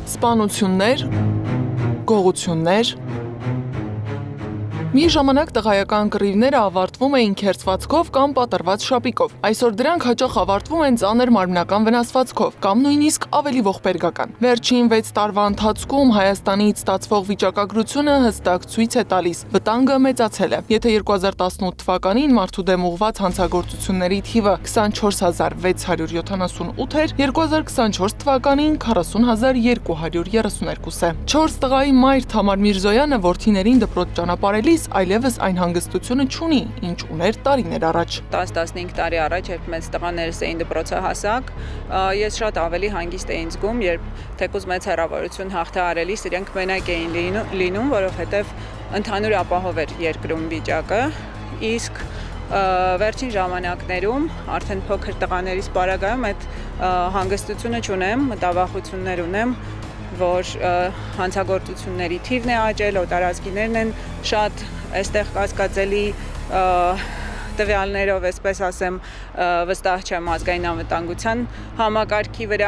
Սպանություններ, գողություններ։ Մի ժամանակ տղայական կռիվները ավարտվում էին քերծվածքով կամ պատռված շապիկով։ Այսօր դրանք հաճախ ավարտվում են ծանր մարմնական վնասվածքով կամ նույնիսկ ավելի ողբերգական։ Վերջին 6 տարվա ընթացքում Հայաստանից ստացվող վիճակագրությունը հստակ ցույց է տալիս՝ վտանգը մեծացել է։ Եթե 2018 թվականին մարդու դեմ ուղղված հանցագործությունների թիվը 24678 էր, 2024 թվականին 40232 է։ 4 տղայի մայր Թամար Միրզոյանը որդիներին դպրոց ճանապարհելիս այլևս այն հանգստությունը չունի, ինչ ուներ տարիներ առաջ։ 10-15 տարի առաջ, երբ մեծ տղաներս էին դպրոցահասակ, ես շատ ավելի հանգիստ էի զգում, երբ թեկուզ մեծ հեռավորություն հաղթահարելիս իրենք մենակ էին լինում, որովհետև ընդհանուր ապահով էր երկրում վիճակը, իսկ վերջին ժամանակներում արդեն փոքր տղաներիս պարագայում այդ հանգստությունը չունեմ, մտավախություններ ունեմ, որ հանցագործությունների թիվն է աճել, օտարազգիներն են շատ այստեղ կասկածելի տվյալներով, այսպես ասեմ, վստահ չեմ ազգային անվտանգության համակարգի վրա։